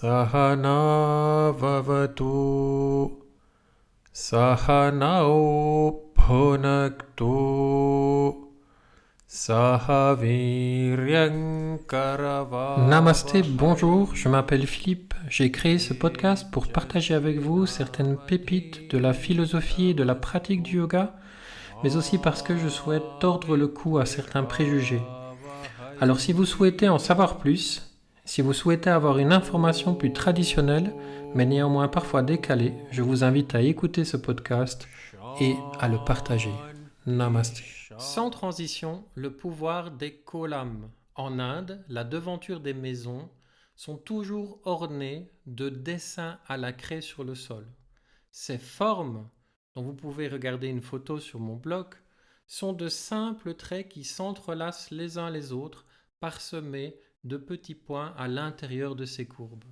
Sahana vavatu Sahanao bhunaktu Namasté, bonjour, je m'appelle Philippe. J'ai créé ce podcast pour partager avec vous certaines pépites de la philosophie et de la pratique du yoga, mais aussi parce que je souhaite tordre le cou à certains préjugés. Alors si vous souhaitez en savoir plus, si vous souhaitez avoir une information plus traditionnelle, mais néanmoins parfois décalée, je vous invite à écouter ce podcast et à le partager. Namasté. Sans transition, le pouvoir des kolam. En Inde, la devanture des maisons sont toujours ornées de dessins à la craie sur le sol. Ces formes, dont vous pouvez regarder une photo sur mon blog, sont de simples traits qui s'entrelacent les uns les autres, parsemés de petits points à l'intérieur de ces courbes.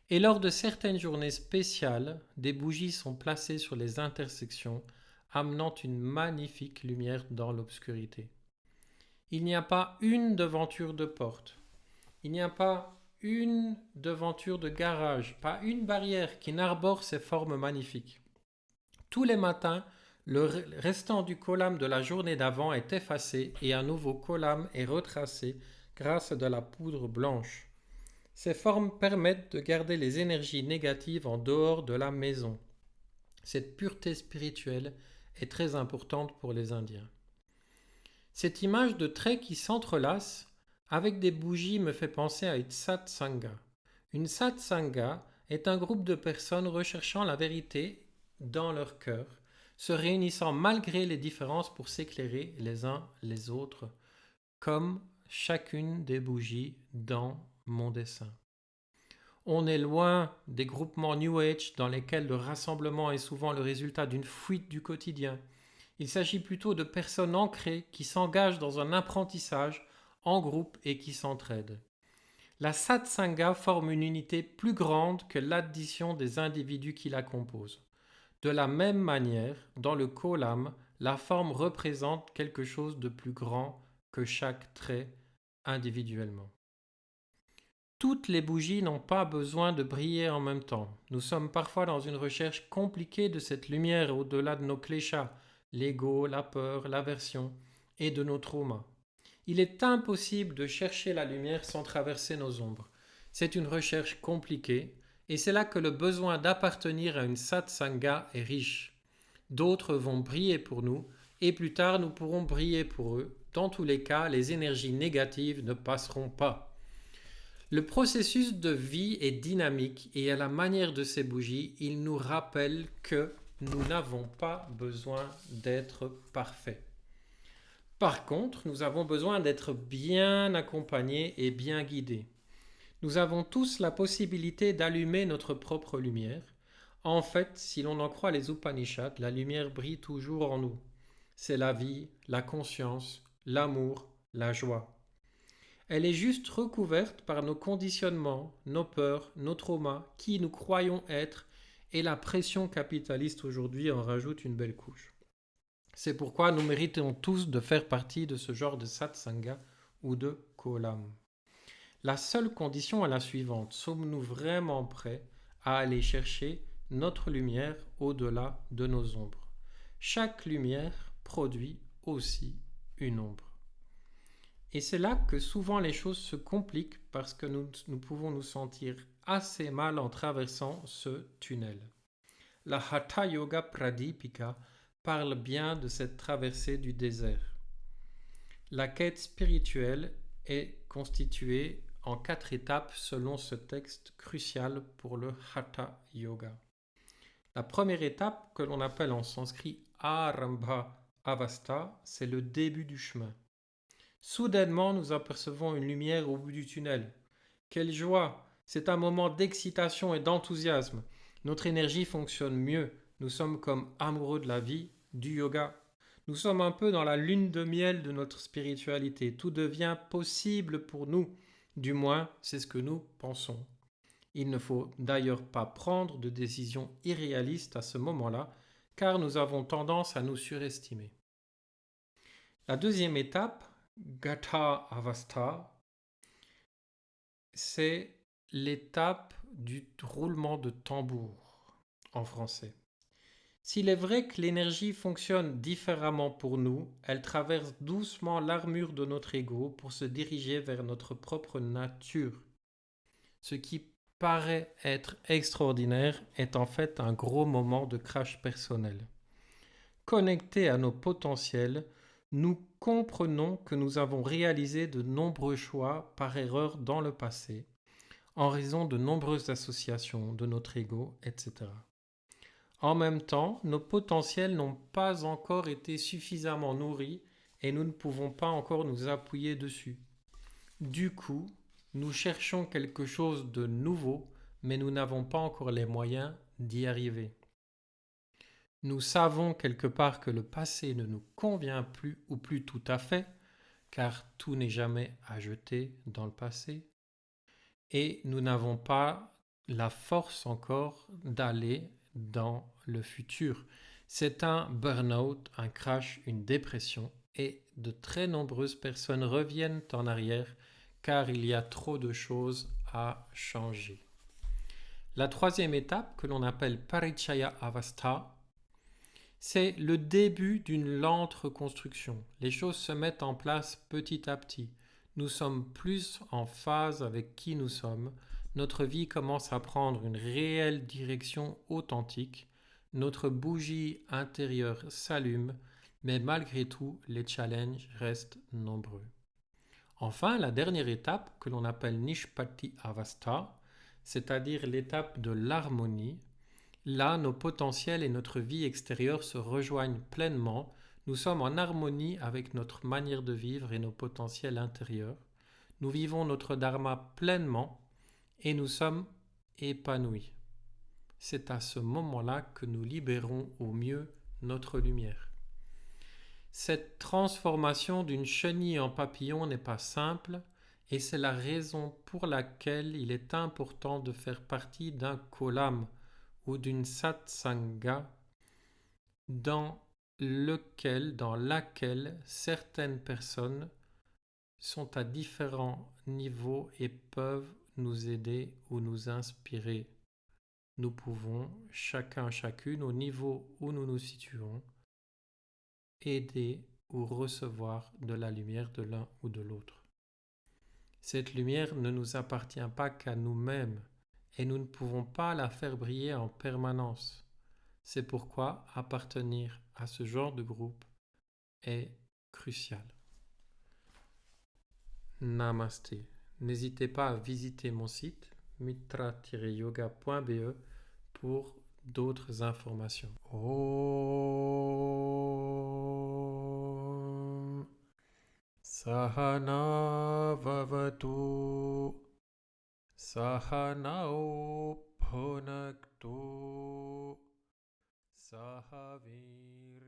Et lors de certaines journées spéciales, des bougies sont placées sur les intersections, amenant une magnifique lumière dans l'obscurité. Il n'y a pas une devanture de porte, il n'y a pas une devanture de garage, pas une barrière qui n'arbore ces formes magnifiques. Tous les matins, le restant du kolam de la journée d'avant est effacé et un nouveau kolam est retracé grâce à de la poudre blanche. Ces formes permettent de garder les énergies négatives en dehors de la maison. Cette pureté spirituelle est très importante pour les Indiens. Cette image de traits qui s'entrelacent avec des bougies me fait penser à une satsanga. Une satsanga est un groupe de personnes recherchant la vérité dans leur cœur, se réunissant malgré les différences pour s'éclairer les uns les autres, comme chacune des bougies dans mon dessin. On est loin des groupements New Age dans lesquels le rassemblement est souvent le résultat d'une fuite du quotidien. Il s'agit plutôt de personnes ancrées qui s'engagent dans un apprentissage en groupe et qui s'entraident. La satsanga forme une unité plus grande que l'addition des individus qui la composent. De la même manière, dans le kolam, la forme représente quelque chose de plus grand que chaque trait individuellement. Toutes les bougies n'ont pas besoin de briller en même temps. Nous sommes parfois dans une recherche compliquée de cette lumière au-delà de nos kleshas, l'ego, la peur, l'aversion et de nos traumas. Il est impossible de chercher la lumière sans traverser nos ombres. C'est une recherche compliquée et c'est là que le besoin d'appartenir à une satsanga est riche. D'autres vont briller pour nous et plus tard nous pourrons briller pour eux. Dans tous les cas, les énergies négatives ne passeront pas. Le processus de vie est dynamique et à la manière de ces bougies, il nous rappelle que nous n'avons pas besoin d'être parfaits. Par contre, nous avons besoin d'être bien accompagnés et bien guidés. Nous avons tous la possibilité d'allumer notre propre lumière. En fait, si l'on en croit les Upanishads, la lumière brille toujours en nous. C'est la vie, la conscience, l'amour, la joie. Elle est juste recouverte par nos conditionnements, nos peurs, nos traumas, qui nous croyons être, et la pression capitaliste aujourd'hui en rajoute une belle couche. C'est pourquoi nous méritons tous de faire partie de ce genre de satsanga ou de kolam. La seule condition est la suivante: sommes-nous vraiment prêts à aller chercher notre lumière au-delà de nos ombres? Chaque lumière produit aussi une ombre. Et c'est là que souvent les choses se compliquent parce que nous pouvons nous sentir assez mal en traversant ce tunnel. La Hatha Yoga Pradipika parle bien de cette traversée du désert. La quête spirituelle est constituée en 4 étapes selon ce texte crucial pour le Hatha Yoga. La première étape, que l'on appelle en sanskrit Arambha Avastha, c'est le début du chemin. Soudainement, nous apercevons une lumière au bout du tunnel. Quelle joie! C'est un moment d'excitation et d'enthousiasme. Notre énergie fonctionne mieux. Nous sommes comme amoureux de la vie, du yoga. Nous sommes un peu dans la lune de miel de notre spiritualité. Tout devient possible pour nous. Du moins, c'est ce que nous pensons. Il ne faut d'ailleurs pas prendre de décisions irréalistes à ce moment-là, car nous avons tendance à nous surestimer. La deuxième étape, Gatha Avastha, c'est l'étape du roulement de tambour en français. S'il est vrai que l'énergie fonctionne différemment pour nous, elle traverse doucement l'armure de notre ego pour se diriger vers notre propre nature. Ce qui paraît être extraordinaire est en fait un gros moment de crash personnel. Connectés à nos potentiels, nous comprenons que nous avons réalisé de nombreux choix par erreur dans le passé, en raison de nombreuses associations de notre ego, etc. En même temps, nos potentiels n'ont pas encore été suffisamment nourris et nous ne pouvons pas encore nous appuyer dessus. Du coup, nous cherchons quelque chose de nouveau, mais nous n'avons pas encore les moyens d'y arriver. Nous savons quelque part que le passé ne nous convient plus ou plus tout à fait, car tout n'est jamais à jeter dans le passé, et nous n'avons pas la force encore d'aller dans le futur. C'est un burn-out, un crash, une dépression, et de très nombreuses personnes reviennent en arrière car il y a trop de choses à changer. La troisième étape, que l'on appelle Parichaya Avastha, c'est le début d'une lente reconstruction. Les choses se mettent en place petit à petit. Nous sommes plus en phase avec qui nous sommes. Notre vie commence à prendre une réelle direction authentique. Notre bougie intérieure s'allume, mais malgré tout, les challenges restent nombreux. Enfin, la dernière étape, que l'on appelle Nishpati Avastha, c'est-à-dire l'étape de l'harmonie. Là, nos potentiels et notre vie extérieure se rejoignent pleinement. Nous sommes en harmonie avec notre manière de vivre et nos potentiels intérieurs. Nous vivons notre dharma pleinement et nous sommes épanouis. C'est à ce moment-là que nous libérons au mieux notre lumière. Cette transformation d'une chenille en papillon n'est pas simple et c'est la raison pour laquelle il est important de faire partie d'un kolam ou d'une satsanga dans laquelle certaines personnes sont à différents niveaux et peuvent nous aider ou nous inspirer. Nous pouvons, chacune, au niveau où nous nous situons, aider ou recevoir de la lumière de l'un ou de l'autre. Cette lumière ne nous appartient pas qu'à nous-mêmes et nous ne pouvons pas la faire briller en permanence. C'est pourquoi appartenir à ce genre de groupe est crucial. Namasté. N'hésitez pas à visiter mon site mitra-yoga.be pour d'autres informations. Om Sahana Vavatu Sahanao Bhunaktu Sahavir